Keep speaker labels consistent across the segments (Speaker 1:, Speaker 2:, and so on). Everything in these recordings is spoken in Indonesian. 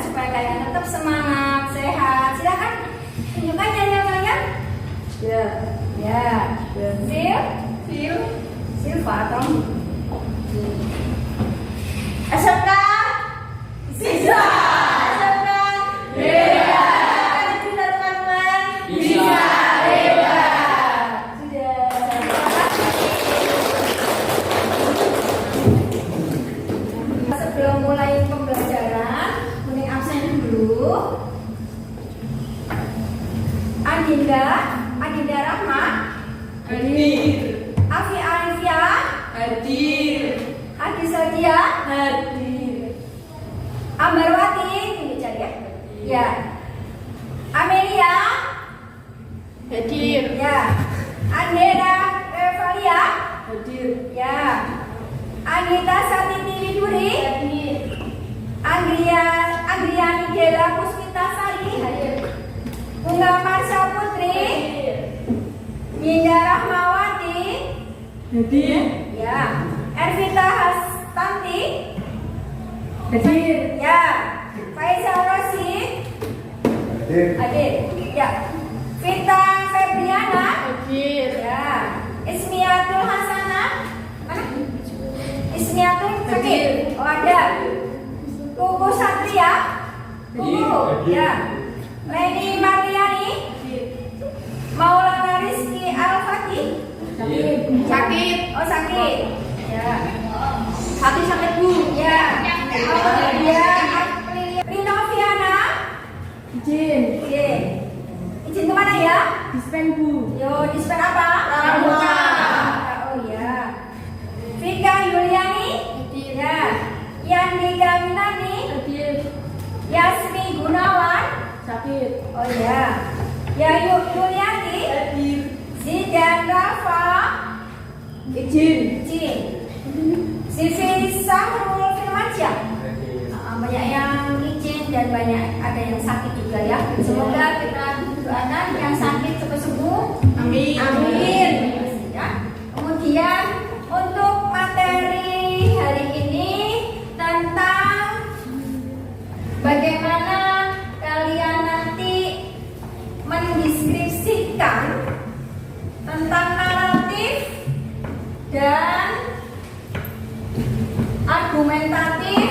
Speaker 1: supaya kalian tetap semangat, sehat. Silakan tunjukkan nyanyian kalian.
Speaker 2: Ya.
Speaker 1: Ya. Silva atau SMK Siswa. SMK Beda. Bisa teman-teman. Bisa. Sebelum mulai pembelajaran, kuning absen dulu. Adinda Rahma.
Speaker 2: Hadir.
Speaker 1: Afi Alifia.
Speaker 2: Hadir.
Speaker 1: Hadi Sadia.
Speaker 2: Hadir.
Speaker 1: Ambarwati. Ini cari ya. Ya. Amelia.
Speaker 2: Hadir.
Speaker 1: Ya. Andera Revalia.
Speaker 2: Hadir.
Speaker 1: Ya. Anita Satiti Widuri.
Speaker 2: Hadir.
Speaker 1: Andriani Dela Puspita Sari.
Speaker 2: Hadir.
Speaker 1: Bunga Marsha Putri. Ninda Rahmawati.
Speaker 2: Hadir.
Speaker 1: Ya. Ervita Hastanti.
Speaker 2: Hadir.
Speaker 1: Ya. Faisal Rosi. Hadir. Ya. Vita Febriana.
Speaker 2: Hadir.
Speaker 1: Ya. Ismiatul Hasanah. Mana? Ismiatul Sakit. Oh ada. Kuku Satria. Kuku. Ya. Leni Marliani. Maulana Rizky Al-Fatih.
Speaker 2: Sakit.
Speaker 1: Oh sakit. Ya.
Speaker 2: Hati sakit bu.
Speaker 1: Ya. Kemudian Rinoviana.
Speaker 2: Izin.
Speaker 1: Izin. Izin kemana ya?
Speaker 2: Dispen bu.
Speaker 1: Yo, dispen apa?
Speaker 2: Pramuka.
Speaker 1: Oh ya. Vika Yuliani. Ya. Yandika Winani.
Speaker 2: Hadir.
Speaker 1: Yasmi Gunawan.
Speaker 2: Sakit.
Speaker 1: Oh ya. Yayu Yuliati.
Speaker 2: Hadir.
Speaker 1: Zidan Rafa.
Speaker 2: Izin.
Speaker 1: Izin. Sivi Sahrul Firmansyah. Banyak yang izin dan banyak ada yang sakit juga ya. Semoga kita doakan yang sakit cepat sembuh.
Speaker 2: Amin.
Speaker 1: Amin. Ya. Kemudian untuk materi hari ini tentang bagaimana kalian nanti mendeskripsikan tentang naratif dan argumentatif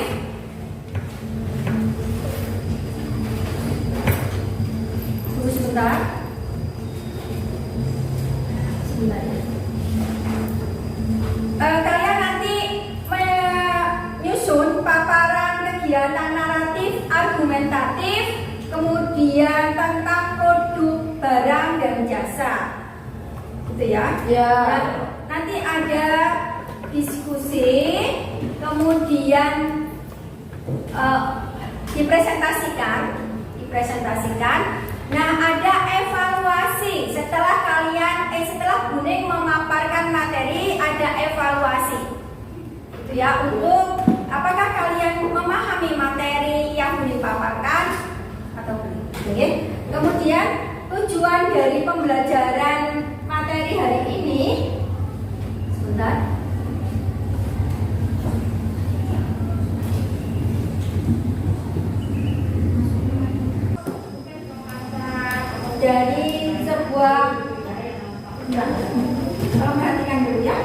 Speaker 1: tunggu sebentar kalian nanti menyusun paparan kegiatan naratif argumentatif kemudian tentang produk barang dan jasa gitu ya.
Speaker 2: Ya.
Speaker 1: Dan nanti ada diskusi kemudian dipresentasikan. Nah, ada evaluasi setelah Buning memaparkan materi, ada evaluasi. Itu ya untuk apakah kalian memahami materi yang Buning paparkan atau belum. Oke. Kemudian tujuan dari pembelajaran materi hari ini sebentar. Dari sebuah tolong perhatikan dulu ya.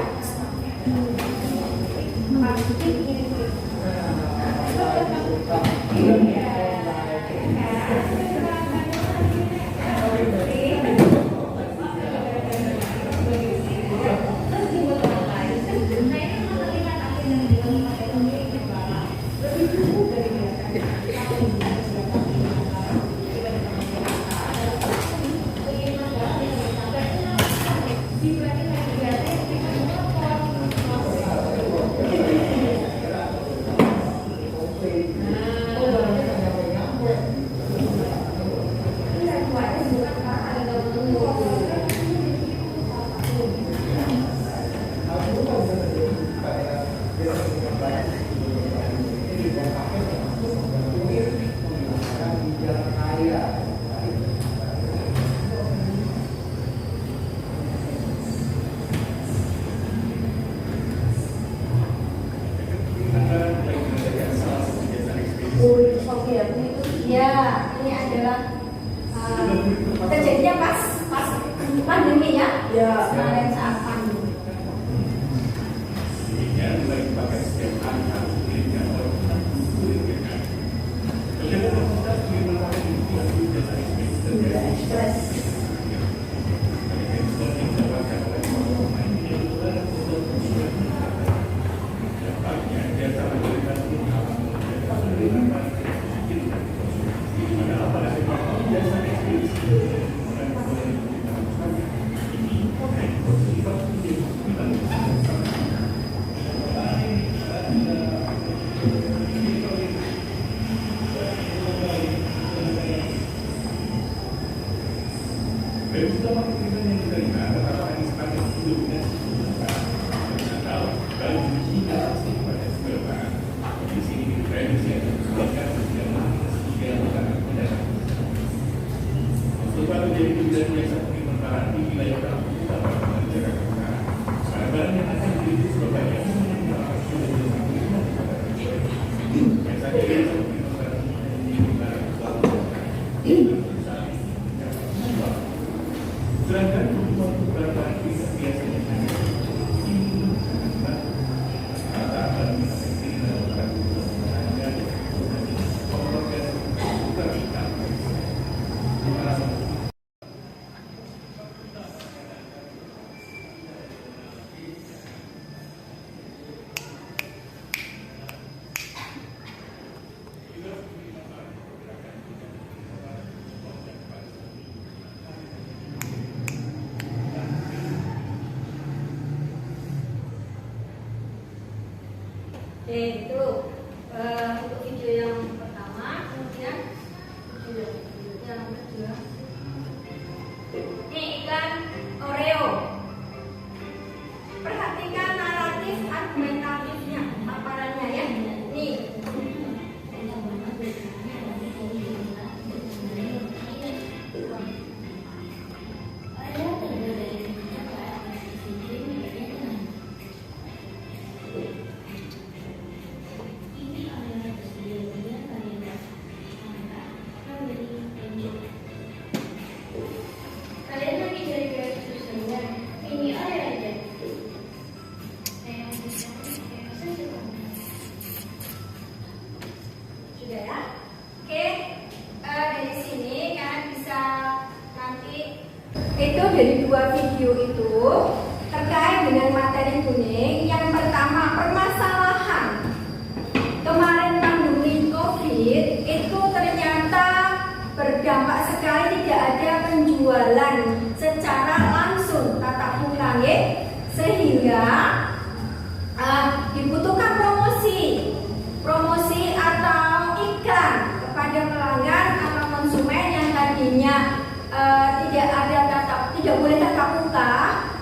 Speaker 1: Ya, ini adalah terjadinya pas pandemi ya.
Speaker 2: Ya.
Speaker 1: Kemarin saat pandemi. Stres. Oke, itu untuk video yang pertama. Kemudian video yang kedua, ini iklan Oreo. Perhatikan naratif argumentatifnya, paparannya ya. Nih. Sudah ya? Oke, dari sini kalian bisa nanti itu dari dua video itu terkait dengan materi kuning. Yang pertama, permasalahan kemarin pandemi COVID itu ternyata berdampak sekali, tidak ada penjualan secara langsung tatap muka ya, sehingga dibutuhkan promosi atau iklan kepada pelanggan atau konsumen yang tadinya tidak boleh tatap muka,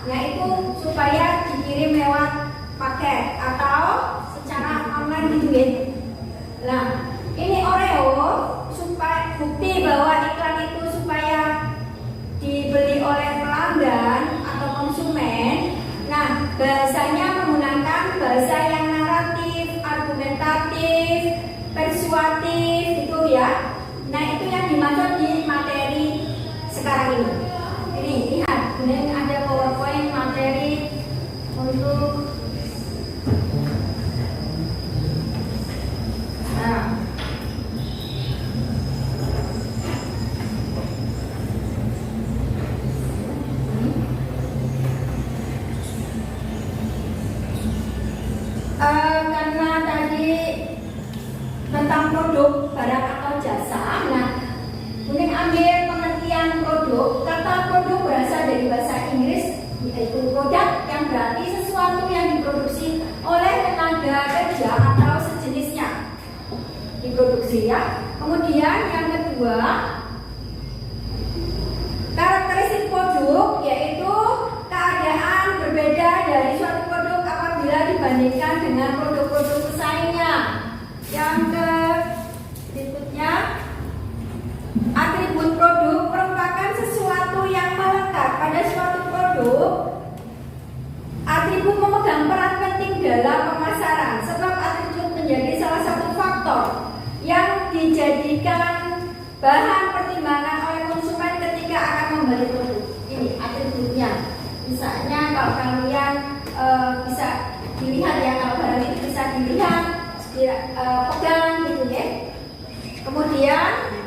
Speaker 1: yaitu supaya dikirim lewat paket atau secara online gitu ya. Nah, ini Oreo supaya bukti bahwa iklan itu supaya dibeli oleh pelanggan atau konsumen. Nah, bahasanya menggunakan bahasa yang naratif, argumentatif, persuasif itu ya. Nah, itu yang dimaksud di materi sekarang ini. Ini lihat, kemudian ada PowerPoint materi untuk karena tadi tentang produk, barang atau jasa. Nah, mungkin ambil pengertian produk. Kata produk berasal dari bahasa Inggris, yaitu produk, yang berarti sesuatu yang diproduksi oleh tenaga kerja atau sejenisnya diproduksi ya. Kemudian yang kedua, karakteristik produk, yaitu keadaan berbeda dari suatu produk apabila dibandingkan dengan produk-produk pesaingnya. Yang berikutnya, atribut produk merupakan sesuatu yang melekat pada suatu produk. Atribut memegang peran penting dalam pemasaran, sebab atribut menjadi salah satu faktor yang dijadikan bahan pertimbangan oleh konsumen ketika akan membeli produk. Ini atributnya. Misalnya kalau kalian bisa dilihat ya, kalau barang itu bisa dilihat, pegang gitu ya. Kemudian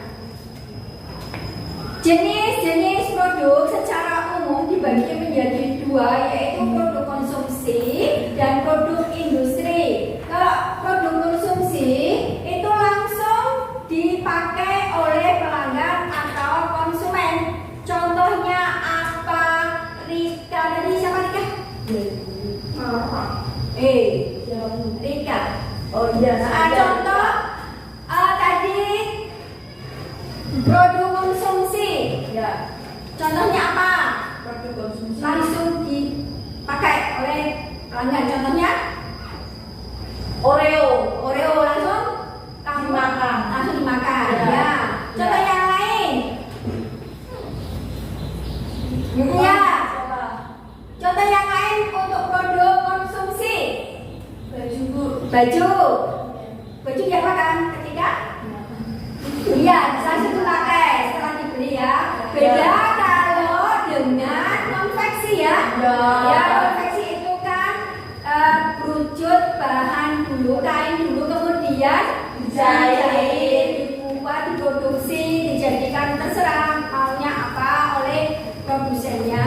Speaker 1: jenis-jenis produk secara umum dibagi menjadi dua, yaitu produk konsumsi dan produk industri. Kalau produk konsumsi itu langsung dipakai oleh pelanggan atau konsumen. Contohnya apa? Rika, tadi siapa Rika? Rika.
Speaker 2: Oh iya.
Speaker 1: Contoh tadi produk konsumsi.
Speaker 2: Ya.
Speaker 1: Contohnya apa?
Speaker 2: Produk konsumsi.
Speaker 1: Langsung dipakai oleh pelanggan. Contohnya
Speaker 2: Oreo.
Speaker 1: Oreo langsung
Speaker 2: Dimakan.
Speaker 1: Langsung dimakan.
Speaker 2: Ya.
Speaker 1: Ya. Contoh
Speaker 2: Ya.
Speaker 1: yang lain. Ya. Contoh yang lain untuk produk konsumsi. Baju. Baju diapakan ketika? Iya, langsung dipakai setelah dibeli ya. Beda kalau dengan konveksi ya. Ya, konveksi itu kan berwujud bahan dulu, kain dulu, kemudian dijahit, dibuat, diproduksi, dijadikan terserah maunya apa oleh produsennya,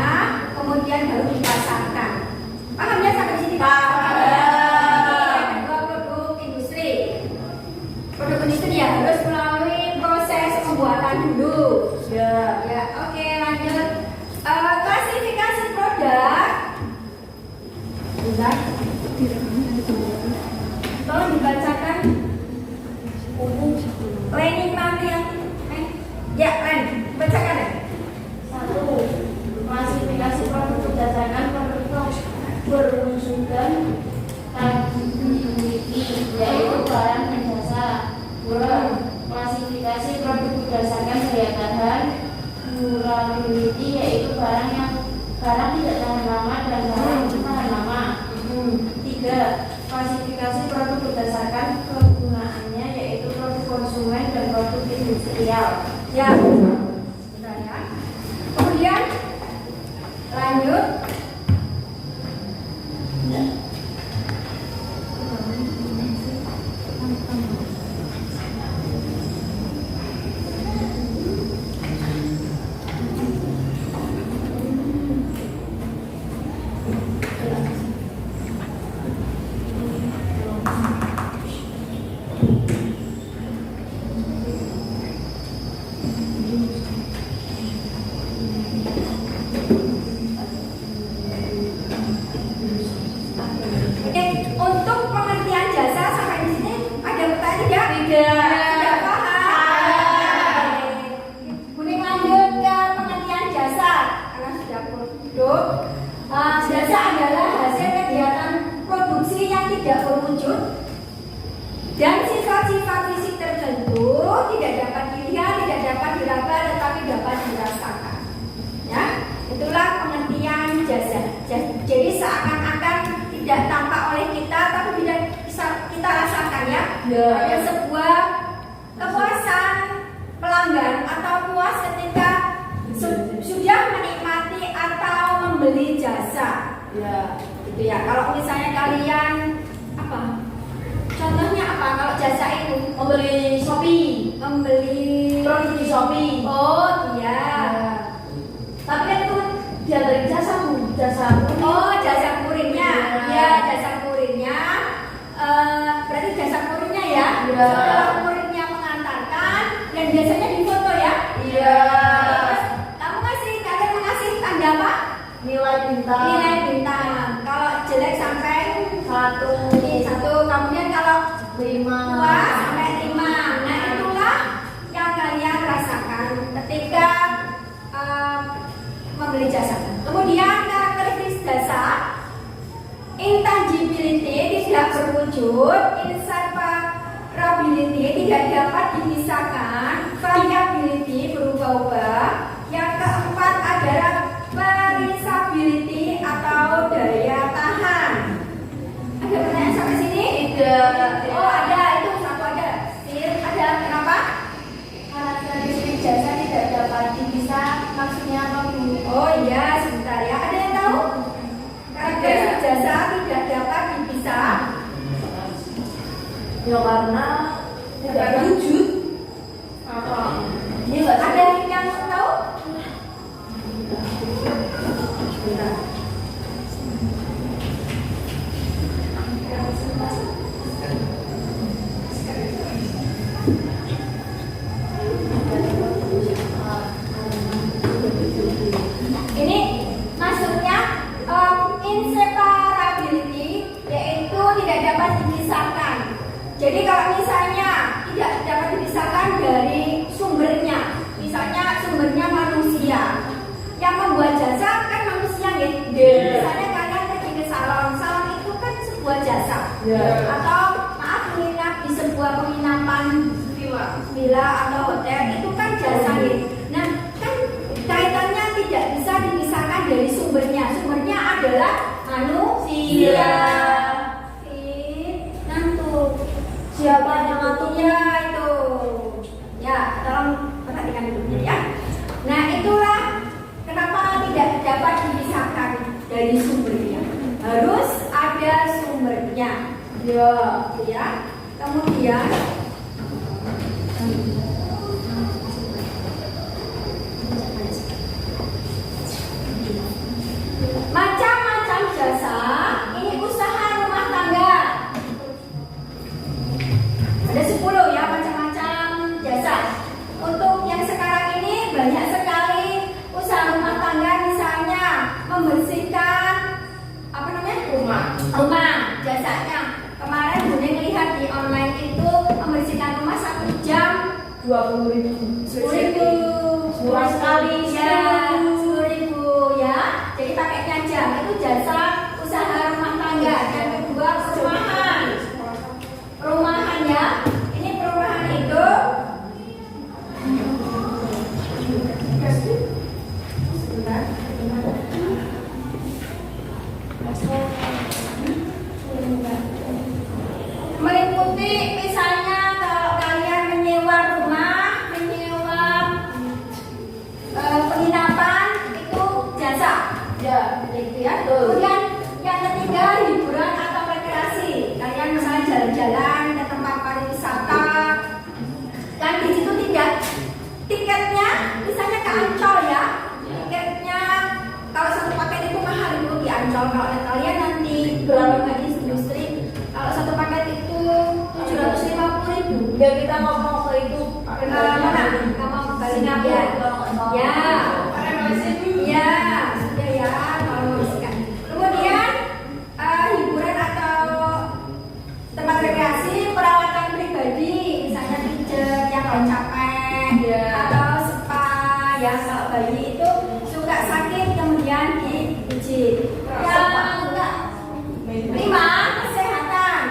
Speaker 1: kemudian baru dipasarkan. Paham ya sampai sini? Produk industri. Produk industri ya harus melalui proses pembuatan dulu.
Speaker 2: Ya.
Speaker 1: Ya, oke, lanjut. Klasifikasi produk. Bentar. Tolong dibacakan. Leni nanti yang ya, Len, bacakan ya.
Speaker 3: 1. Klasifikasi produk berdasarkan produk berwujudan tangibility, yaitu barang dan jasa. 2. Klasifikasi produk berdasarkan daya tahan durability, yaitu barang tidak tahan lama dan barang tahan lama. 3. Klasifikasi produk berdasarkan kegunaannya, yaitu produk konsumen dan produk industrial.
Speaker 1: Ya. Bentar ya. Kemudian lanjut. Oke, untuk pengertian jasa sampai di sini ada pertanyaan tidak? Tidak paham. Kemudian lanjut ke pengertian jasa karena sudah produk. Jasa adalah hasil kegiatan produksi yang tidak berwujud dan sifat-sifat fisik tertentu tidak dapat dilihat, tidak dapat diraba, tetapi dapat dirasakan. Ya, itulah pengertian jasa. Jadi seakan-akan tidak tampak oleh kita, tapi bisa kita rasakan ya. Ada sebuah kepuasan pelanggan atau puas ketika sudah menikmati atau membeli jasa.
Speaker 2: Ya.
Speaker 1: Gitu ya. Kalau misalnya kalian apa? Contohnya apa? Kalau jasa itu
Speaker 2: Membeli Shopee.
Speaker 1: membeli
Speaker 2: Produk di Shopee.
Speaker 1: Oh iya.
Speaker 2: Tapi kan itu dia dari jasa kurir.
Speaker 1: Oh, jasa kurirnya.
Speaker 2: Ya.
Speaker 1: Ya, jasa kurirnya. Berarti jasa kurirnya ya.
Speaker 2: Ya.
Speaker 1: Setelah kurirnya mengantarkan dan biasanya difoto ya.
Speaker 2: Iya.
Speaker 1: Terus kalian mengasih tanda apa?
Speaker 2: Nilai bintang.
Speaker 1: Nilai bintang. Kalau jelek sampai 1, kemudian kalau
Speaker 2: 5.
Speaker 1: puas sampai 5. Nah, itulah yang kalian rasakan ketika membeli jasa. Kemudian karakteristik jasa, intangibility tidak berwujud, inseparability tidak dapat dipisahkan, variability berubah-ubah. Yang keempat adalah perisability atau daya tahan. Ada pertanyaan sampai sini?
Speaker 2: Tidak.
Speaker 1: Oh ada, itu satu ada. Ada kenapa? Karakteristik
Speaker 2: Ya karena tidak wujud. Ini nggak
Speaker 1: Ada yang tahu?
Speaker 2: Sebentar.
Speaker 1: Ini maksudnya inseparability, yaitu tidak dapat dipisahkan. Jadi kalau misalnya tidak dapat dipisahkan dari sumbernya, misalnya sumbernya manusia, yang membuat jasa kan manusia gitu. Misalnya kalian pergi ke salon, salon itu kan sebuah jasa. Atau maaf menginap di sebuah penginapan villa atau hotel, itu kan jasa gitu. Nah kan kaitannya tidak bisa dipisahkan dari sumbernya. Sumbernya adalah manusia. Nantu
Speaker 2: Siapa yang ngatur?
Speaker 1: ya itu. Ya, tolong perhatikan dulu ya. Nah itulah kenapa tidak dapat dipisahkan dari sumbernya. Harus ada sumbernya. Ya. Kemudian macam-macam jasa, ini usaha rumah tangga. Ada 10 ya macam-macam jasa. Untuk yang sekarang ini banyak sekali usaha rumah tangga, misalnya membersihkan apa namanya? Rumah jasanya. Kemarin Bunda lihat di online itu membersihkan rumah 1 jam
Speaker 2: 20.000.
Speaker 1: 10.000.
Speaker 2: Murah sekali
Speaker 1: Ya, 10.000 ya. Jadi paketnya jam itu jasa usaha rumah tangga. Yang kedua perumahan. Perumahan ya. Ini perumahan itu sebentar. Meliputi misalnya kalau kalian menyewa rumah, menyewa penginapan itu jasa. Gitu ya. Kemudian yang ketiga hiburan atau rekreasi. Kalian misalnya jalan-jalan ke tempat pariwisata, kan di situ tidak tiketnya, misalnya ke Ancol ya. Tiketnya kalau satu paket itu mahal itu di Ancol. Kalau kalian nanti berapa di industri, kalau satu paket itu 750.000.
Speaker 2: Ya kita ngomong ke itu.
Speaker 1: Mana? Kamu balik ya? Ya. Ya, sudah ya, kalau membersihkan. Kemudian hiburan atau tempat rekreasi, perawatan pribadi, misalnya pijat yang kalau capek, atau spa yang kalau bayi itu suka sakit kemudian dipijit. Yang enggak, 5 kesehatan.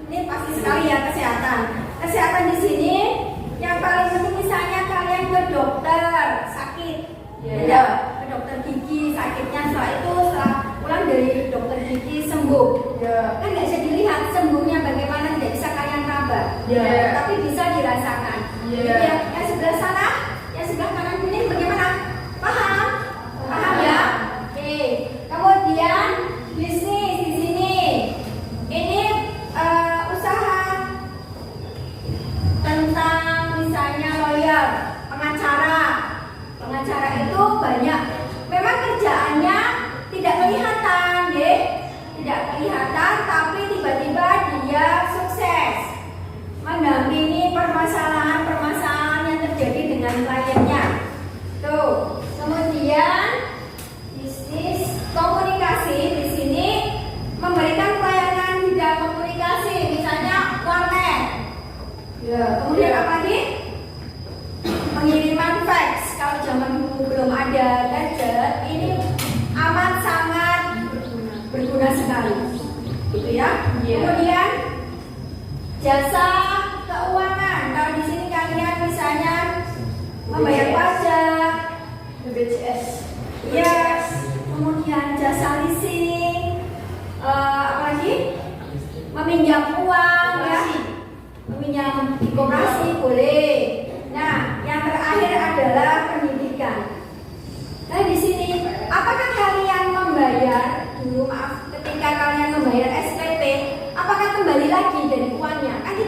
Speaker 1: Ini pasti sekali ya kesehatan. Kesehatan di sini yang paling penting misalnya kalian ke dokter sakit. Ya, ke dokter gigi sakitnya, setelah pulang dari dokter gigi sembuh. Kan nggak bisa dilihat sembuhnya bagaimana, tidak bisa kalian raba. Tapi bisa dirasakan. Yang sebelah sana, yang sebelah kanan ini bagaimana? Paham? Paham ya? Oke. Kemudian bisnis di sini. Ini usaha tentang misalnya lawyer, pengacara. Pengacara itu banyak. Memang kerjaannya tidak kelihatan, deh. Tidak kelihatan, tapi tiba-tiba dia sukses mendampingi permasalahan-permasalahan yang terjadi dengan kliennya. Tuh. Kemudian bisnis komunikasi di sini memberikan pelayanan bidang komunikasi, misalnya warnet. Kemudian apa lagi? Pengiriman fax. Kalau zaman dulu belum ada gadget, ini amat sangat berguna sekali, gitu ya. Kemudian jasa keuangan. Kalau di sini kalian misalnya membayar pajak,
Speaker 2: BPJS.
Speaker 1: yes. Kemudian jasa leasing, apalagi meminjam uang, ya. Meminjam di koperasi boleh. Nah, yang terakhir adalah pendidikan. Nah, di sini apakah kalian membayar dulu, maaf, ketika kalian membayar SPP, apakah kembali lagi dari uangnya? Kan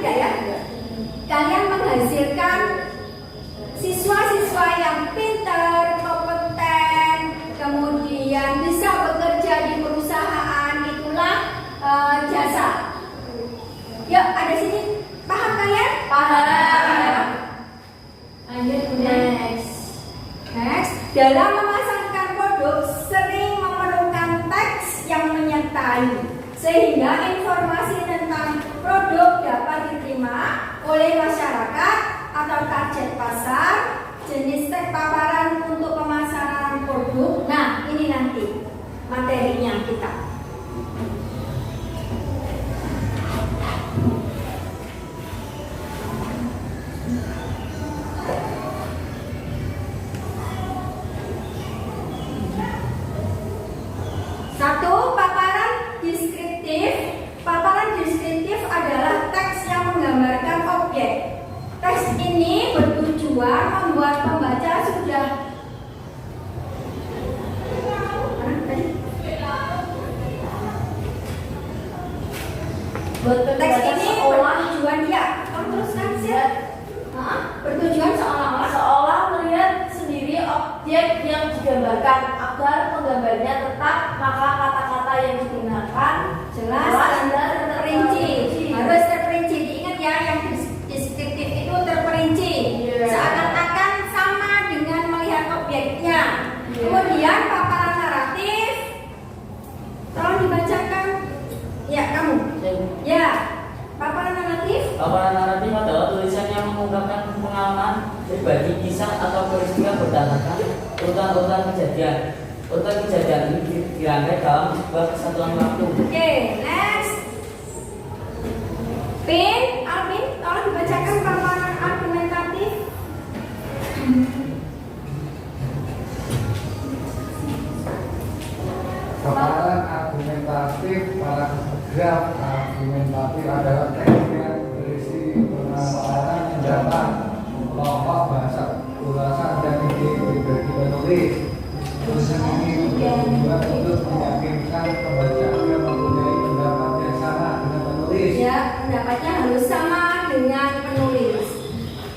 Speaker 1: dalam memasarkan produk sering memerlukan teks yang menyertai, sehingga informasi tentang produk dapat diterima oleh masyarakat atau target pasar, jenis teks paparan untuk pemasaran produk. Nah, ini nanti materinya kita. Satu, paparan deskriptif. Paparan deskriptif adalah teks yang menggambarkan objek. Teks ini bertujuan membuat pembaca sudah teks ini bertujuan teruskan sih. Bertujuan
Speaker 2: seolah melihat sendiri objek yang digambarkan agar penggambarnya tetap, maka kata-kata yang digunakan
Speaker 1: jelas dan terperinci. Harus terperinci. Diingat ya, yang deskriptif itu terperinci. Seakan-akan sama dengan melihat objeknya. Kemudian paparan naratif. Tolong dibacakan. Ya, kamu. Ya. Paparan naratif.
Speaker 4: Paparan naratif adalah tulisan yang mengungkapkan pengalaman pribadi, kisah atau peristiwa berdasarkan urutan kejadian. Urutan kejadian ini dirangkai dalam sebuah kesatuan waktu.
Speaker 1: Oke, next. Alvin, tolong dibacakan paparan argumentatif.
Speaker 5: Paparan argumentatif, paragraf argumentatif adalah teks yang berisi pemaparan pendapat, kelompok bahasa, ulasan dan ide pribadi penulis. Tulisan ini bertujuan untuk meyakinkan pembaca agar mempunyai pendapat yang sama dengan penulis.
Speaker 1: Ya, pendapatnya harus sama dengan penulis.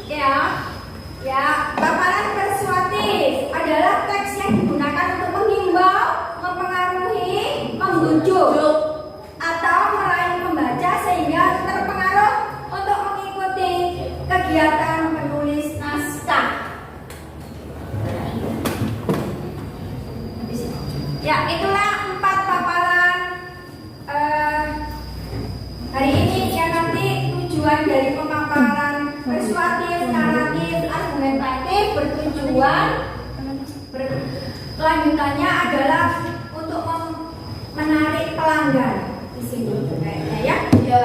Speaker 1: Ya, paparan persuasif adalah teks yang digunakan untuk menghimbau, mempengaruhi, membujuk, atau meraih pembaca sehingga terpengaruh untuk mengikuti kegiatan penulis naskah. Ya, itulah 4 paparan hari ini yang nanti tujuan dari pemaparan persuasif, naratif, argumentatif bertujuan kelanjutannya adalah untuk menarik pelanggan di sini kayaknya ya.
Speaker 2: Ya.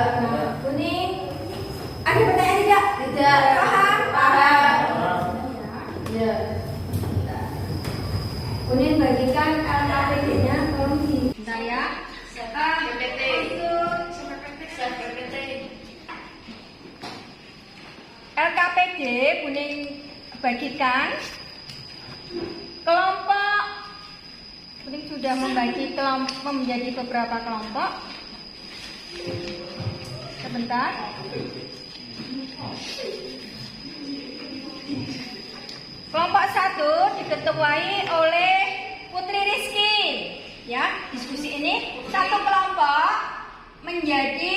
Speaker 1: Kuning. Ada pertanyaan tidak?
Speaker 2: Tidak.
Speaker 1: Paham?
Speaker 2: Ya.
Speaker 1: Kuning bagikan LKPD-nya tolong di. Bentar ya.
Speaker 2: PPT.
Speaker 1: LKPD kuning bagikan kelompok. Kuning sudah membagi kelompok menjadi beberapa kelompok. Sebentar. Kelompok 1 diketuai oleh Putri Rizky. Ya, diskusi ini satu kelompok menjadi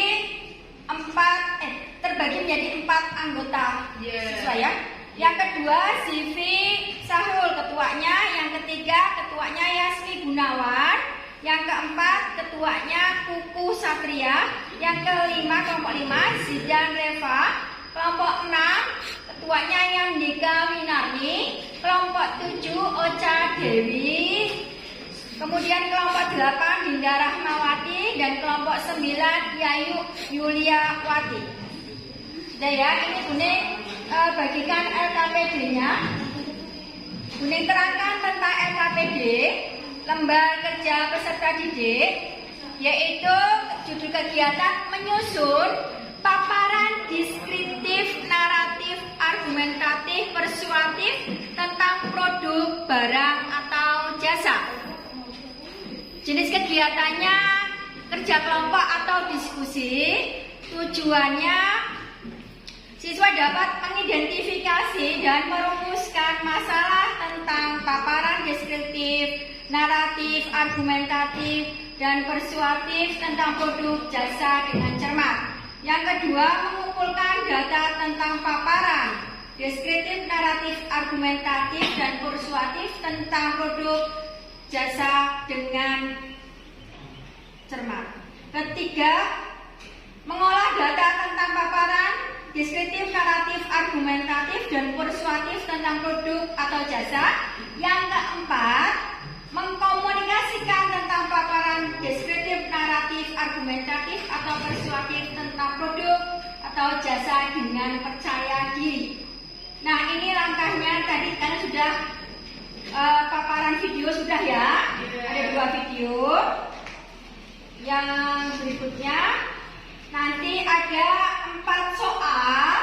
Speaker 1: terbagi menjadi 4 anggota siswa ya. Yang kedua Sivi Sahul ketuanya, yang ketiga ketuanya Yasmi Gunawan, yang keempat ketuanya Kuku Satria, yang kelima kelompok 5 Zidan Reva, kelompok 6 ketuanya Yandika Winarni, kelompok 7 Ocha Dewi, kemudian kelompok 8 Dinda Rahmawati, dan kelompok 9 Yayu Yulia Wati. Sudah ya, ini Kuning bagikan LKPD-nya. Kuning terangkan tentang LKPD, lembar kerja peserta didik, yaitu judul kegiatan menyusun paparan deskriptif, naratif, argumentatif, persuasif tentang produk, barang, atau jasa. Jenis kegiatannya kerja kelompok atau diskusi. Tujuannya siswa dapat mengidentifikasi dan merumuskan masalah tentang paparan deskriptif, naratif, argumentatif, dan persuasif tentang produk jasa dengan cermat. Yang kedua, mengumpulkan data tentang paparan. deskriptif, naratif, argumentatif, dan persuasif tentang produk jasa dengan cermat. Ketiga, mengolah data tentang paparan, deskriptif, naratif, argumentatif, dan persuasif tentang produk atau jasa. Yang keempat, mengkomunikasikan tentang paparan, deskriptif, naratif, argumentatif, atau persuasif tentang produk atau jasa dengan percaya diri. Nah, ini langkahnya tadi karena sudah paparan video sudah ya. Ada 2 video. Yang berikutnya nanti ada 4 soal.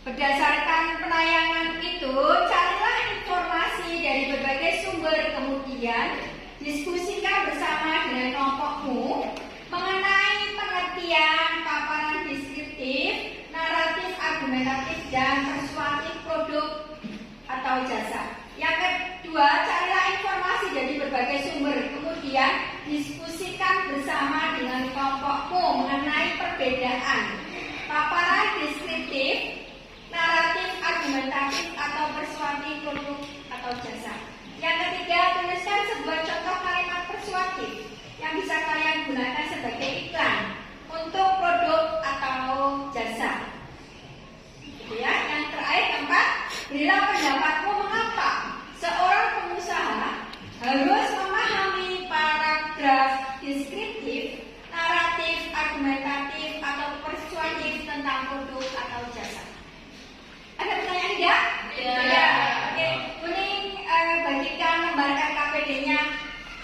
Speaker 1: Berdasarkan penayangan itu, carilah informasi dari berbagai sumber, kemudian diskusikan bersama dengan kelompokmu mengenai pengertian paparan deskriptif, naratif, argumentatif, dan persuasif produk atau jasa. Yang kedua, carilah informasi dari berbagai sumber, kemudian diskusikan bersama dengan kelompokmu mengenai perbedaan paparan deskriptif, naratif, argumentatif, atau persuasif produk atau jasa. Yang ketiga, tuliskan sebuah contoh kalimat persuasif yang bisa kalian gunakan sebagai iklan untuk produk atau jasa. Ya, yang terakhir, keempat, berilah pendapatmu mengapa seorang pengusaha harus memahami paragraf deskriptif, naratif, argumentatif, atau persuasif tentang produk atau jasa. Ada pertanyaan tidak? Ya. Oke, kuning bagikan lembar KKPD-nya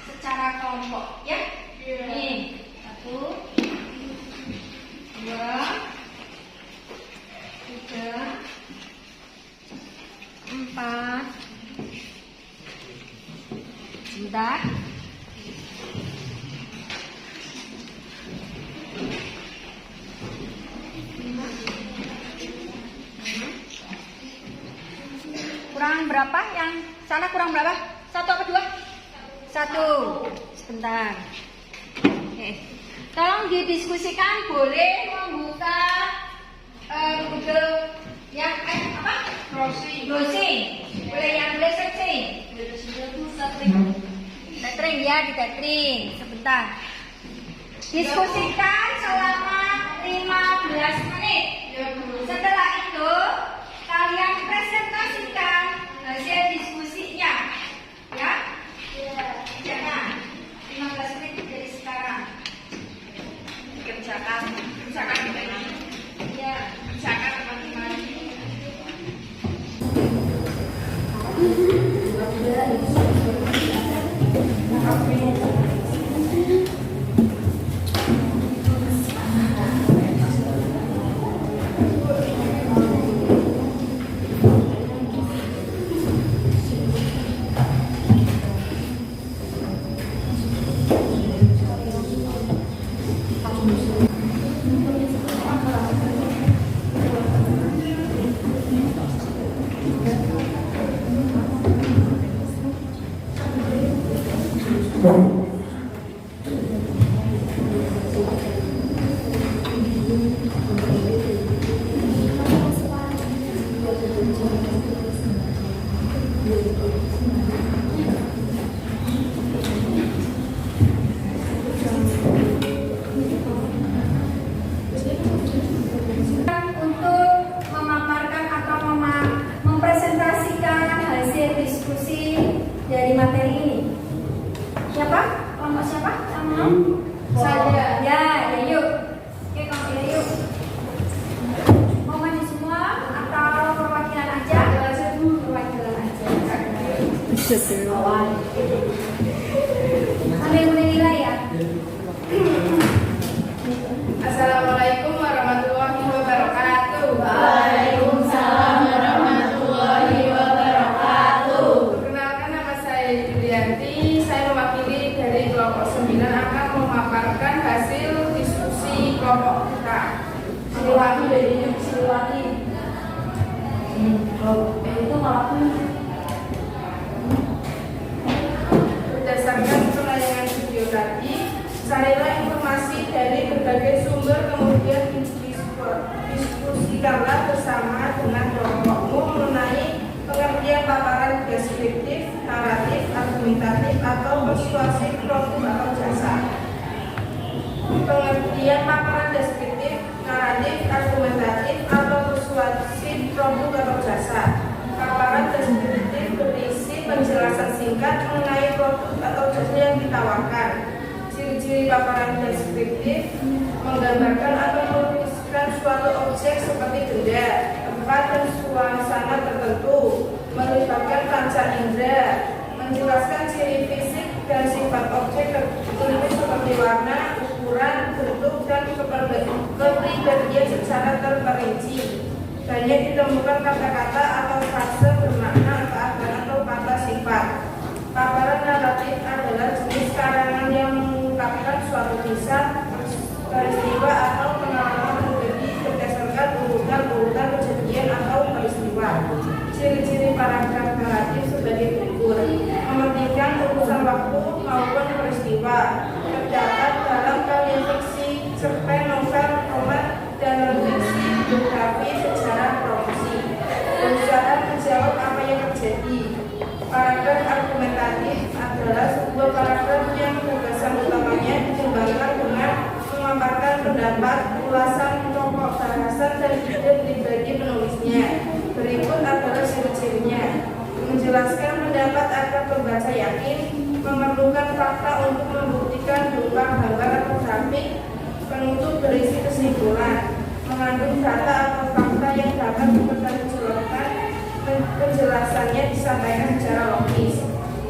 Speaker 1: secara kelompok, ya. Ini 1, 2, 3, 4. Sebentar. Kurang berapa? Yang sana kurang berapa? 1 atau 2? 1. Sebentar. Oke. Tolong didiskusikan, boleh membuka Google yang apa? Browsing. Boleh yang boleh searching. Tethering ya, di tethering. Sebentar. Diskusikan selama 15 menit. Setelah itu kalian presentasikan hasil diskusinya, ya? Jangan 15 menit dari sekarang. Kerjakan ini. Ya, kerjakan teman-teman. Dari materi ini, siapa? Kelompok siapa? Sama? Saya. Ya, yuk. Oke, kamu ya yuk. Mau maju semua atau perwakilan aja? Perwakilan aja. Sambil menilai ya.
Speaker 3: Assalamualaikum warahmatullahi wabarakatuh.
Speaker 2: Waalaikumsalam warahmatullahi wabarakatuh.
Speaker 3: Perkenalkan, nama saya Julianti. Saya mewakili dari kelompok 9 akan memaparkan hasil diskusi kelompok kita.
Speaker 2: Siliwangi dari Siliwangi. Itu malah
Speaker 3: Berdasarkan penayangan video tadi, carilah informasi dari berbagai sumber, kemudian diskusikan
Speaker 6: Diskusikanlah bersama dengan kelompokmu mengenai pengertian paparan deskriptif, naratif, argumentatif, atau persuasif produk atau jasa. Pengertian paparan deskriptif, naratif, argumentatif, atau persuasif produk atau jasa. Paparan deskriptif berisi penjelasan singkat mengenai produk atau jasa yang ditawarkan. Ciri-ciri paparan deskriptif menggambarkan atau melukiskan suatu objek seperti benda, tempat, dan suasana tertentu, melibatkan panca indera, menjelaskan ciri fisik dan sifat objek tertentu seperti warna, ukuran, bentuk, dan kepribadian secara terperinci. Banyak ditemukan kata-kata atau frase bermakna keadaan atau kata sifat. Paparan naratif adalah jenis karangan yang mengungkapkan suatu kisah, peristiwa, atau pengalaman terjadi berdasarkan urutan-urutan kejadian atau peristiwa. Ciri-ciri paragraf naratif sebagai berikut: mementingkan urusan waktu maupun peristiwa, terdapat dalam karya fiksi, cerpen, novel, roman, dan non-fiksi, biografi, sejarah, profesi. Berusaha menjawab apa yang terjadi. Paragraf argumentatif adalah sebuah paragraf yang gagasan utamanya dikembangkan dengan memaparkan pendapat, ulasan, pokok bahasan, dan ide pribadi penulisnya. Berikut adalah ciri-cirinya: menjelaskan pendapat agar pembaca yakin, memerlukan fakta untuk membuktikan berupa gambar atau grafik, penutup berisi kesimpulan, mengandung data atau fakta yang dapat dipertanggungjawabkan, penjelasannya disampaikan secara logis.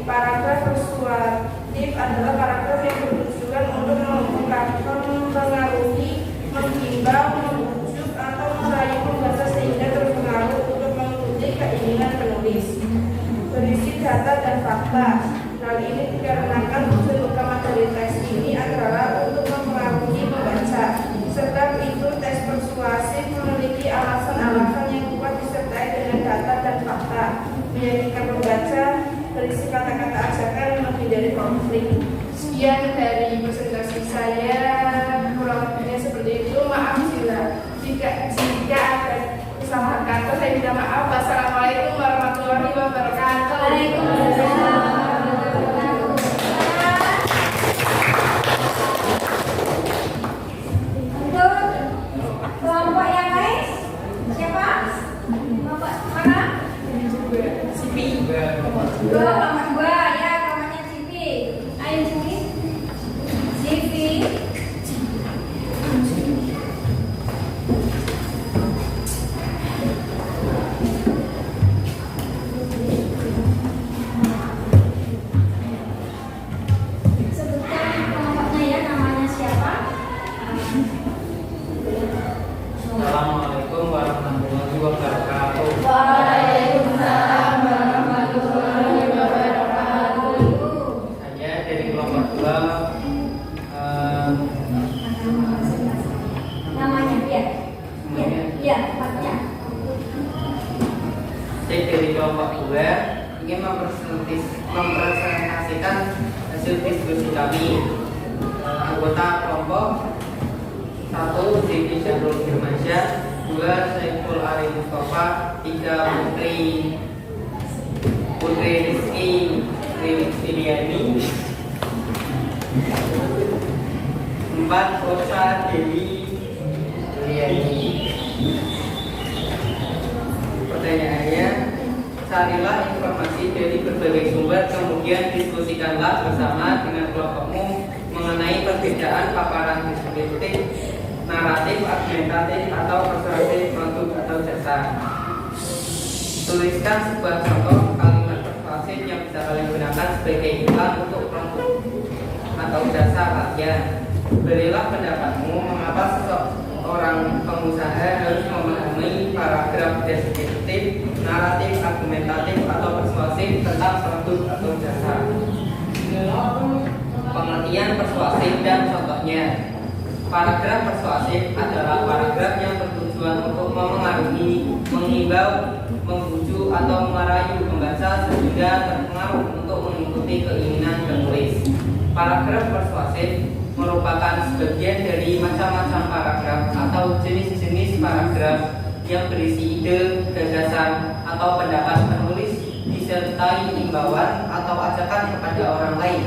Speaker 6: Paragraf persuasif adalah paragraf yang bertujuan untuk mempengaruhi, menghimbau, membujuk, atau merayu pembaca sehingga terpengaruh untuk mengikuti keinginan penulis. Berisi data dan fakta. Hal ini dikarenakan tujuan utama dari teks ini adalah untuk mempengaruhi pembaca. Sebab itu teks persuasif memiliki alasan-alasan yang kuat disertai dengan data dan fakta, meyakinkan pembaca, berisi kata-kata ajakan, menghindari konflik. Sekian dari presentasi saya, kurang lebihnya seperti itu. Maaf jika ada kesalahan kata, saya minta maaf. Wassalamualaikum warahmatullahi wabarakatuh.
Speaker 1: Waalaikumsalam. Untuk kelompok yang lain, siapa? Kelompok mana? Kelompok 2 ya, kelompoknya Cipi. Ayo Cipi. Cipi. Sebutkan kelompoknya ya, namanya siapa?
Speaker 7: Assalamualaikum warahmatullahi wabarakatuh.
Speaker 2: Waalaikumsalam warahmatullahi wabarakatuh.
Speaker 7: Saya dari kelompok 2.
Speaker 1: Namanya ya. Ya, tempatnya.
Speaker 7: Saya dari kelompok 2 ingin mempresentasikan hasil diskusi kami. Anggota kelompok 1 Siti Syahrul Firmansyah, 2 Saiful Ari Mustafa, 3 Putri Rizky Triwiliani, 4 Rosa Dewi Liani. Pertanyaannya, carilah informasi dari berbagai sumber, kemudian diskusikanlah bersama dengan kelompokmu mengenai perbedaan paparan deskriptif, naratif, argumentatif, atau persuasif produk atau jasa. Tuliskan sebuah contoh kalimat persuasif yang bisa kalian gunakan sebagai iklan untuk produk atau jasa kalian. Berilah pendapatmu mengapa seseorang pengusaha harus memahami paragraf deskriptif, naratif, argumentatif, atau persuasif tentang produk atau jasa. Pengertian persuasif dan contohnya. Paragraf persuasif adalah paragraf yang bertujuan untuk memengaruhi, menghimbau, membujuk, atau merayu pembaca sehingga terpengaruh untuk mengikuti keinginan penulis. Paragraf persuasif merupakan sebagian dari macam-macam paragraf atau jenis-jenis paragraf yang berisi ide, gagasan, atau pendapat penulis disertai imbauan atau ajakan kepada orang lain,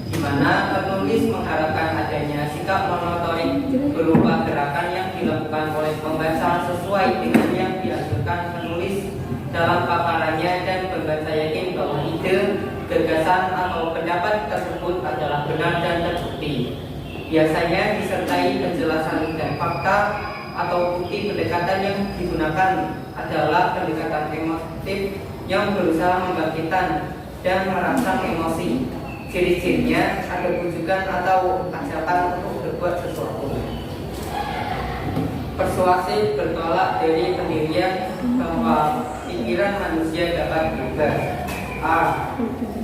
Speaker 7: di mana penulis mengharapkan adanya sikap monotorik berupa gerakan yang dilakukan oleh pembaca sesuai dengan yang dianjurkan penulis dalam paparannya, dan pembaca yakin bahwa ide, gagasan, atau pendapat tersebut adalah benar dan terbukti. Biasanya disertai penjelasan dan fakta atau bukti. Pendekatan yang digunakan adalah pendekatan emotif yang berusaha membangkitkan dan merangsang emosi. Ciri-cirinya ada bujukan atau ajakan untuk berbuat sesuatu. Persuasif bertolak dari pendirian bahwa pikiran manusia dapat berubah. A.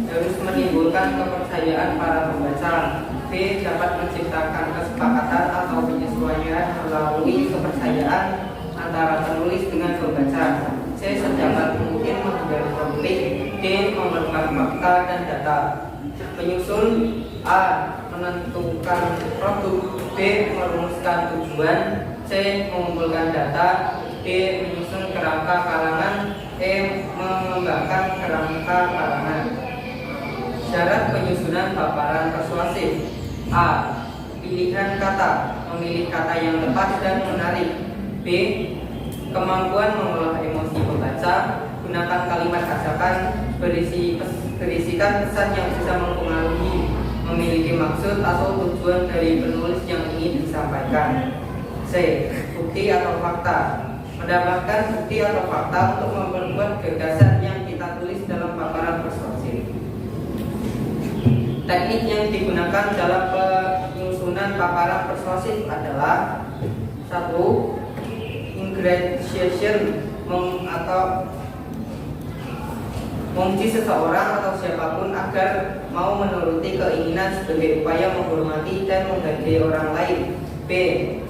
Speaker 7: Harus menimbulkan kepercayaan para pembaca. B. Dapat menciptakan kesepakatan atau penyesuaian melalui kepercayaan antara penulis dengan pembaca. C. Sedapat mungkin menghindari konflik. D. Memerlukan fakta dan data. Menyusun. A. Menentukan produk. B. Merumuskan tujuan. C. Mengumpulkan data. D. Menyusun kerangka kalangan. E. Mengembangkan kerangka kalangan. Syarat penyusunan paparan persuasif. A. Pilihan kata, memilih kata yang tepat dan menarik. B. Kemampuan mengolah emosi pembaca, gunakan kalimat ajakan, berisikan pesan yang bisa mempengaruhi, memiliki maksud atau tujuan dari penulis yang ingin disampaikan. C. Bukti atau fakta, mendapatkan bukti atau fakta untuk memperkuat gagasan yang kita tulis dalam paparan persuasif. Teknik yang digunakan dalam penyusunan paparan persuasif adalah 1. Ingratiation, atau memuji seseorang atau siapapun agar mau menuruti keinginan sebagai upaya menghormati dan menghargai orang lain. B.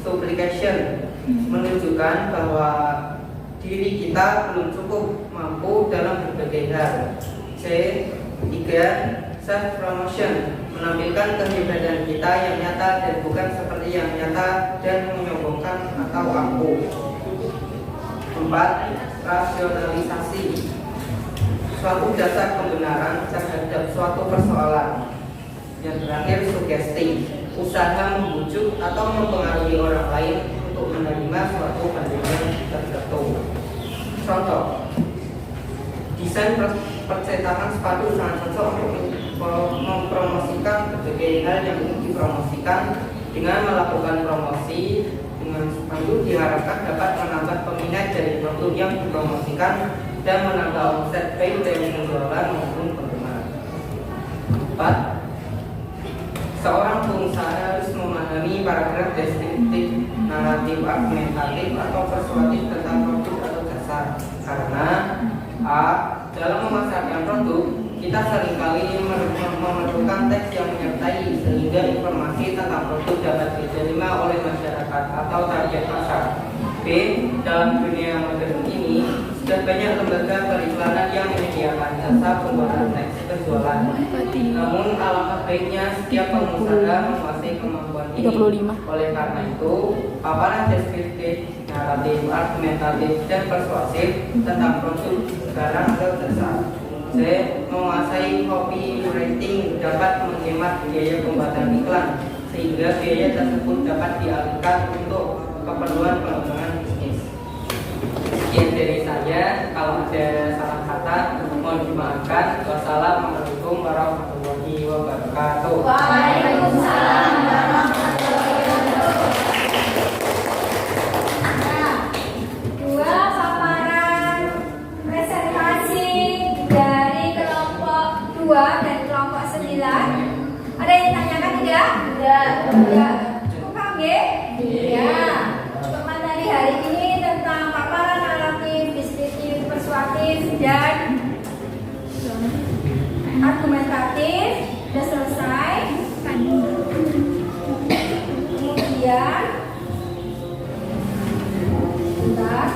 Speaker 7: Supplication, menunjukkan bahwa diri kita belum cukup mampu dalam berbagai hal. C. 3. Self promotion, menampilkan kehebatan kita yang nyata dan bukan seperti yang nyata dan menyombongkan atau angkuh. 4. Rasionalisasi, suatu dasar pembenaran terhadap suatu persoalan. Yang terakhir, sugesti, usaha membujuk atau mempengaruhi orang lain untuk menerima suatu pandangan tertentu. Contoh, desain percetakan sepatu sangat cocok untuk mempromosikan berbagai hal yang ingin dipromosikan. Dengan melakukan promosi dengan sepatu diharapkan dapat menambah peminat dari produk yang dipromosikan dan menambah omset baik dari penjualan maupun penggemar. 4. Seorang pengusaha harus memahami paragraf deskriptif, naratif, argumentatif, atau persuasif tentang produk atau jasa, karena A. Dalam memasarkan produk, kita seringkali memerlukan teks yang menyertai sehingga informasi tentang produk dapat diterima oleh masyarakat atau target pasar. B. Dalam dunia modern ini, sudah banyak lembaga periklanan yang menyediakan jasa pembuatan teks penjualan. Namun alangkah baiknya setiap pengusaha menguasai kemampuan ini. 35. Oleh karena itu, paparan deskriptif, naratif, argumentatif, dan persuasif tentang produk, barang atau jasa. C. Menguasai copywriting dapat menghemat biaya pembuatan iklan, sehingga biaya tersebut dapat dialihkan untuk keperluan pengembangan bisnis. Sekian dari saya. Kalau ada salah kata, mohon dimaafkan. Wassalamualaikum warahmatullahi wabarakatuh.
Speaker 1: Waalaikumsalam warahmatullahi wabarakatuh. Nah, 2 paparan presentasi dari kelompok 2 dan kelompok 9. Ada yang tanyakan tidak?
Speaker 2: Tidak.
Speaker 1: Ya. Cukup paham ya? Iya. Untuk materi hari ini tentang paparan naratif, deskriptif, persuasif, dan argumentatif sudah selesai. Kemudian bentar.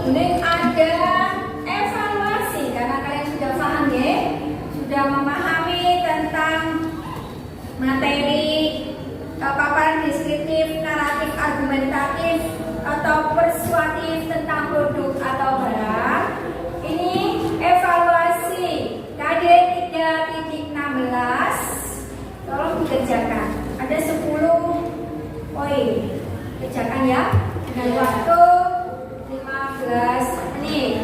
Speaker 1: Ini ada evaluasi karena kalian sudah paham ya, sudah memahami tentang materi paparan paparan deskriptif, naratif, argumentatif, atau persuasif tentang produk atau barang. Ini evaluasi KD 3.16. Tolong dikerjakan. Ada 10 poin. Kerjakan ya. Dengan waktu 15 menit.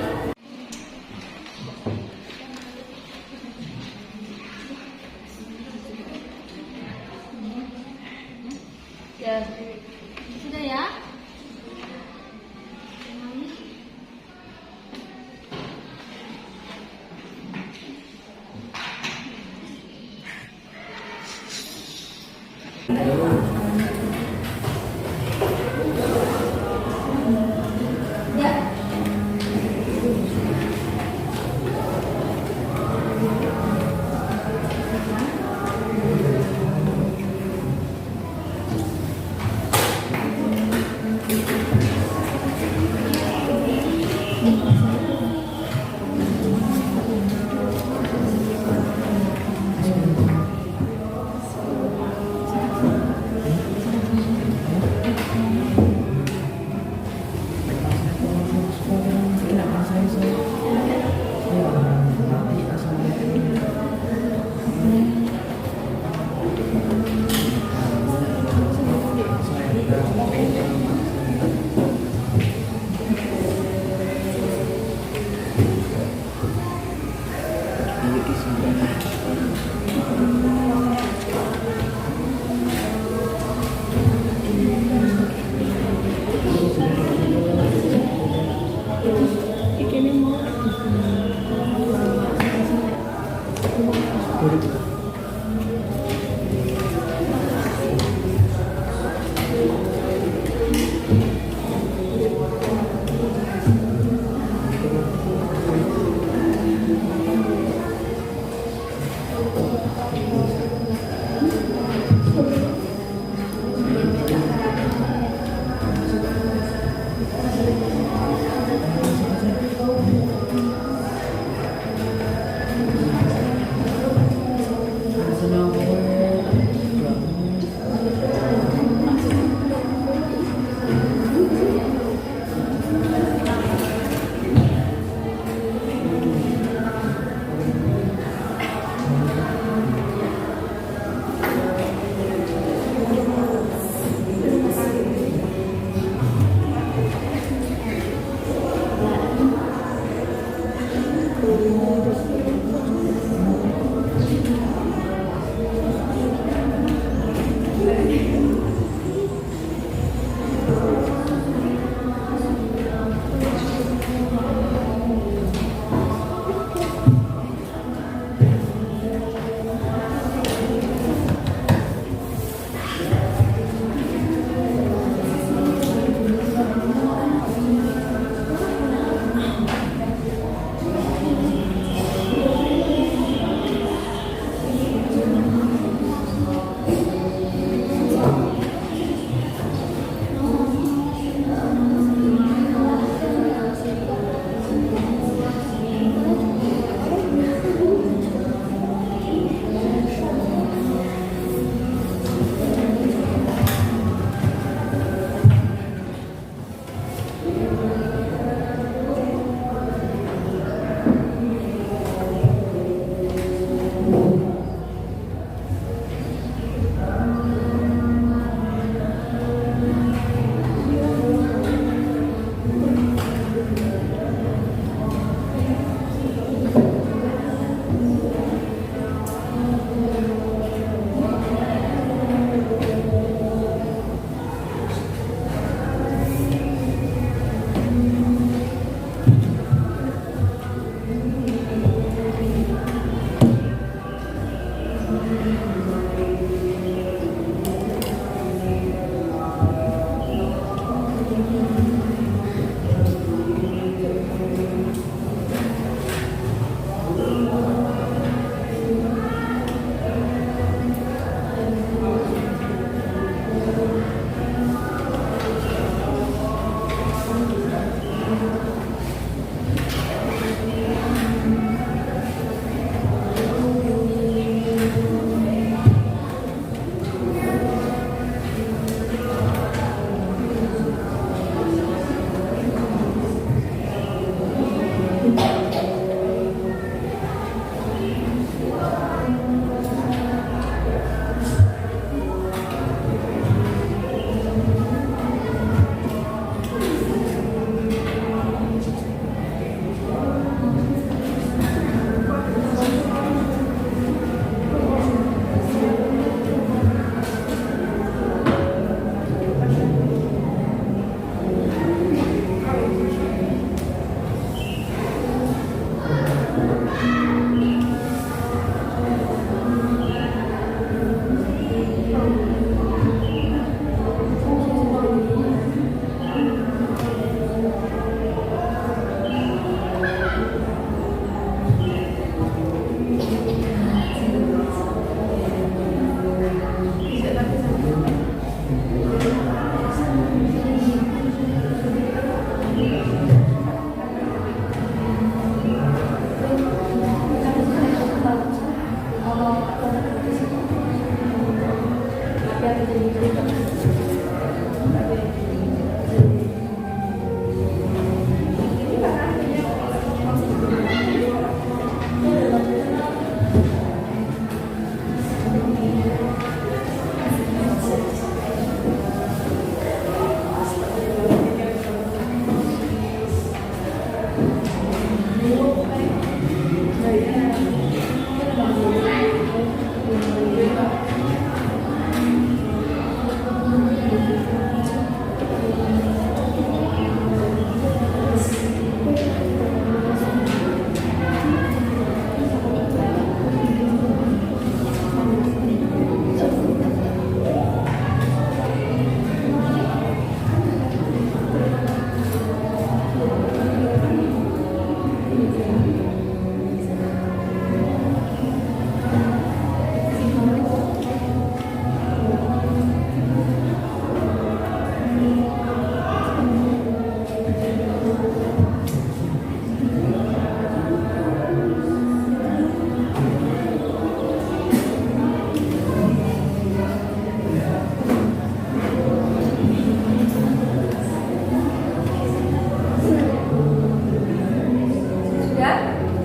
Speaker 3: Ya, sudah ya?
Speaker 1: Ya.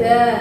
Speaker 2: Sudah.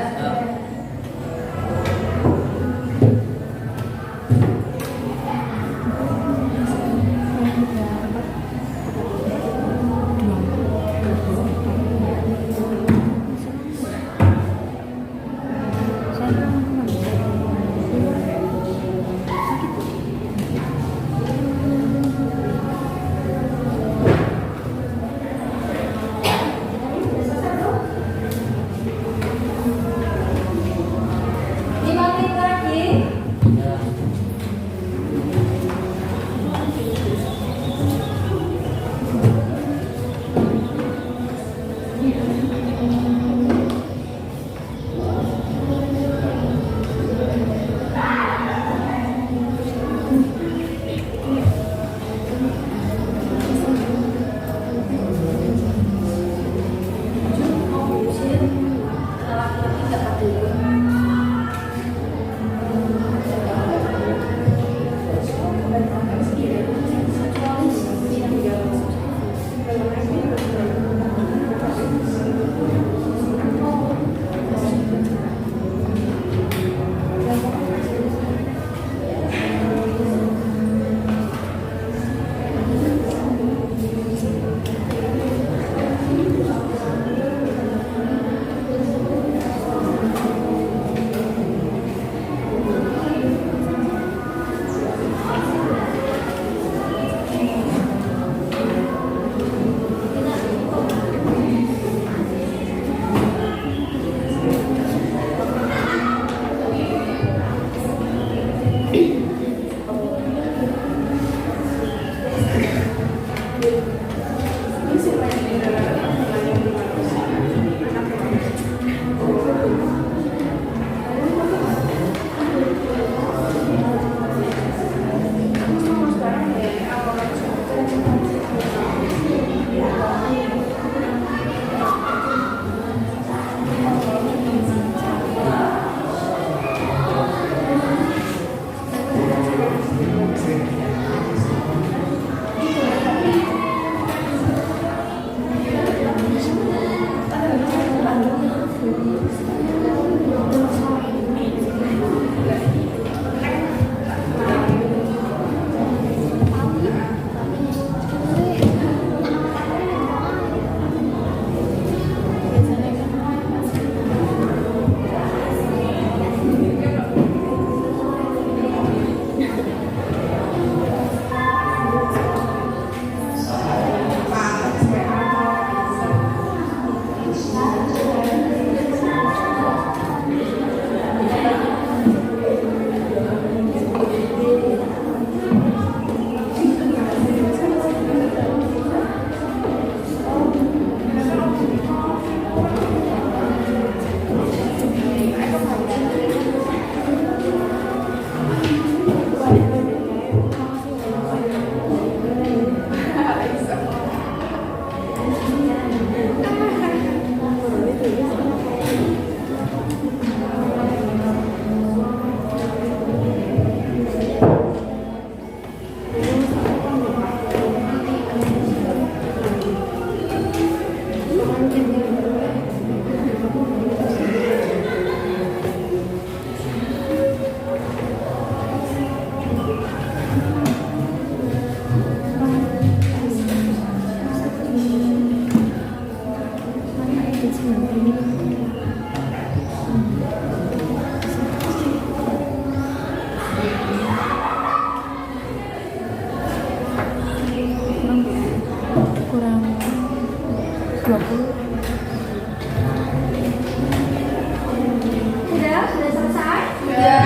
Speaker 1: Sudah selesai?
Speaker 2: Sudah.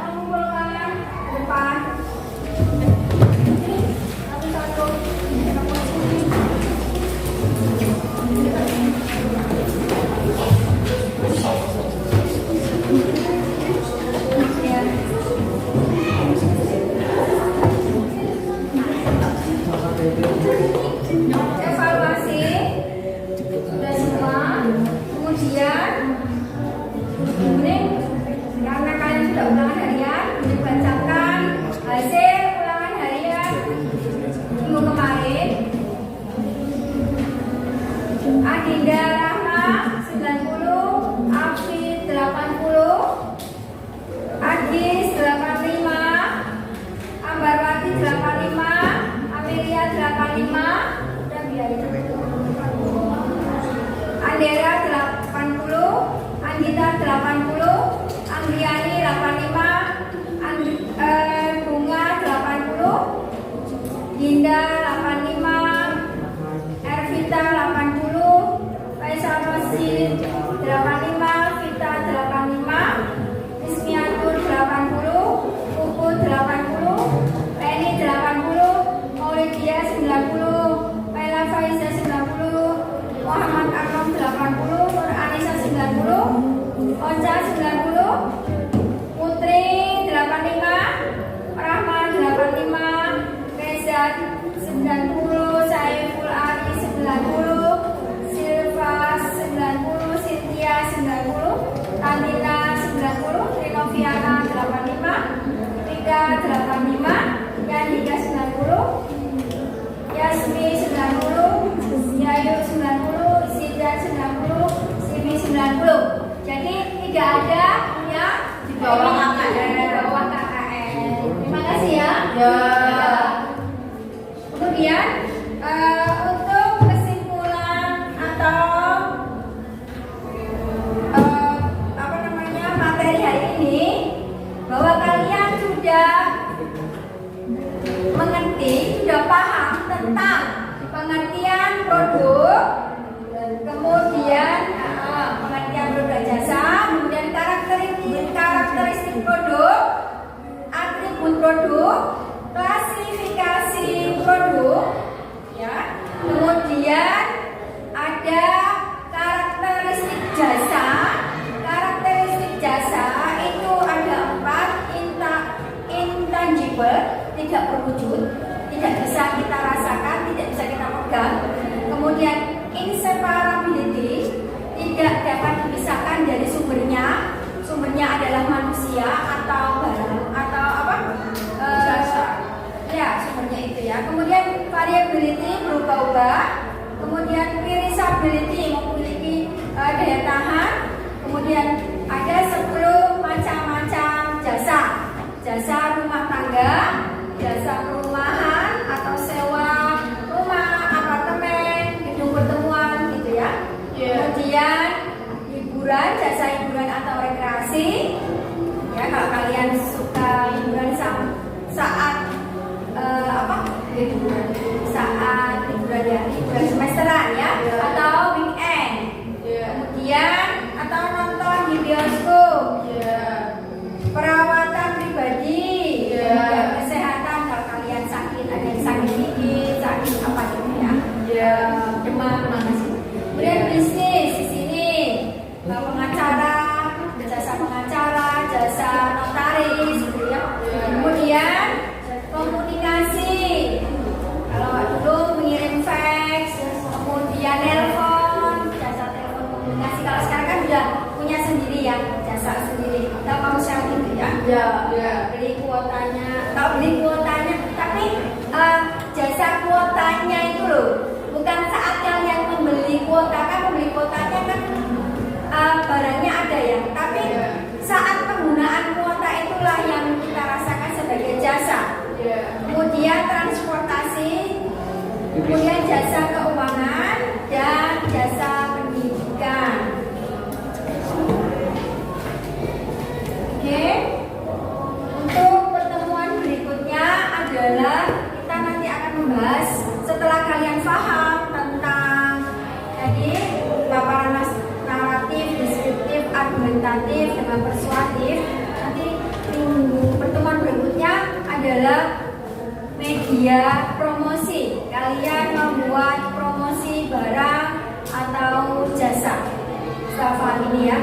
Speaker 1: Mengumpulkan ke depan. Satu-satu. Ya. Evaluasi sudah semua. Kemudian ini karena kalian sudah ulangan harian, dibacakan hasil ulangan harian minggu kemarin. Adinda Rahma 90, Ajis 85, Ambarwati 85, Amelia 85, dan biaya Andera 80, Anggita 80, Angliani 85, Bunga 80, Dinda 85, Ervita 80, Faisal Rosid 85, Vita 85, Ismiatur 80, Puput 80, Reni 80, Maulidia 90, Mela Faiza 90, Muhammad Akram 80, Nur Anissa 90, Onca 90, Putri 85, Rahman 85, Reza 90, Saiful Ari 90, Silva 90, Cynthia 90, Tantina 90, Rinoviana 85, Rika 85, Yandika 90, Yasmi 90, Yayu 90, Sida 90, Simi 90. Jadi tidak ada yang di bawah KKN. Terima kasih ya. Kemudian untuk kesimpulan atau materi hari ini, bahwa kalian sudah mengerti, sudah paham tentang pengertian produk, kemudian pengertian produk jasa, kemudian karakteristik produk, atribut produk, klasifikasi produk, ya. Kemudian ada karakteristik jasa. Karakteristik jasa itu ada 4: intangible, tidak berwujud, tidak bisa kita rasakan, tidak bisa kita pegang. Kemudian inseparability, tidak dapat dipisahkan dari sumbernya. Sumbernya adalah manusia atau barang atau apa? Ya, sumbernya itu ya. Kemudian variability, berubah-ubah. Kemudian reusability, memiliki daya tahan. Kemudian ada 10 macam-macam jasa. Jasa rumah tangga, jasa perumahan atau sewa rumah, apartemen, gedung pertemuan gitu ya. Kemudian hiburan, jasa hiburan atau rekreasi. Ya, kalau kalian suka hiburan saat liburan ya, liburan semesteran ya, atau weekend. Kemudian atau nonton di bioskop. Perawatan pribadi, kesehatan kalau kalian sakit, ada yang sakit gigi, sakit apa gitu ya, demam, sih. Kemudian bisnis di sini, pengacara, jasa pengacara, jasa notaris, gitu ya. Kemudian komunikasi, kalau dulu mengirim fax, kemudian nelpon, jasa telepon komunikasi. Kalau sekarang kan udah punya sendiri ya, jasa sendiri. Kita mau share gitu ya. Beli kuotanya, kalau beli kuotanya, tapi jasa kuotanya itu loh, bukan saat kalian membeli kuota, kan membeli kuotanya kan barangnya ada ya, tapi saat penggunaan kuota itulah yang kita rasakan sebagai jasa. Kemudian transportasi, kemudian jasa keuangan dan jasa pendidikan. Oke. Untuk pertemuan berikutnya adalah kita nanti akan membahas setelah kalian paham tentang tadi paparan naratif, deskriptif, argumentatif, dengan persuasif. Nanti pertemuan berikutnya adalah media promosi. Kalian membuat promosi barang atau jasa. Setelah paham ini ya.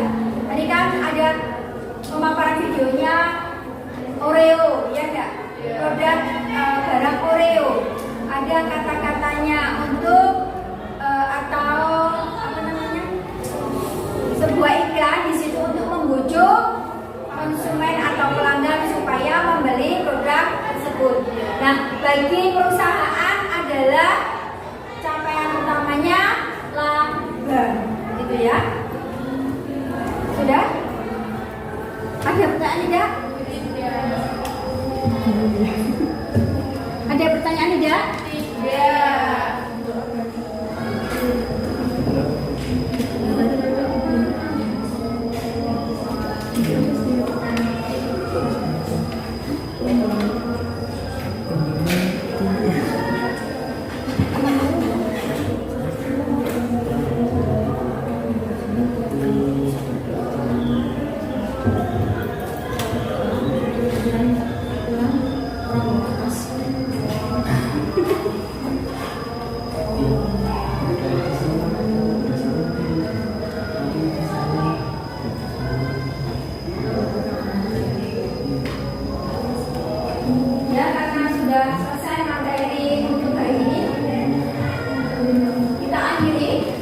Speaker 1: Tadi kan ada pemaparan videonya Oreo, ya enggak? Produk barang Oreo. Ada kata-katanya untuk atau apa namanya? Sebuah iklan di situ untuk membujuk konsumen atau pelanggan supaya membeli produk tersebut. Nah, bagi perusahaan adalah capaian utamanya laba, gitu ya. Sudah? Ada pertanyaan tidak?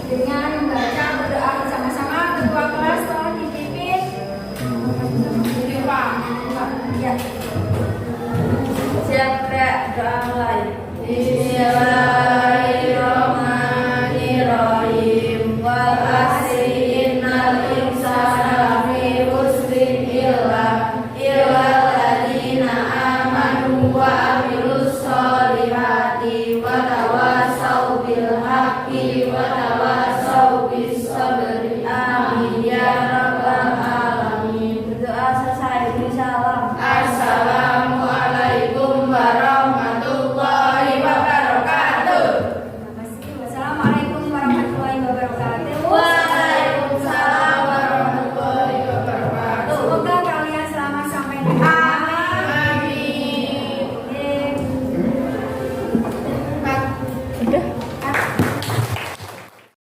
Speaker 1: dengan membaca berdoa bersama-sama. Ketua kelas tolong dipimpin. Ya.
Speaker 2: Siap, doa mulai. Bismillah.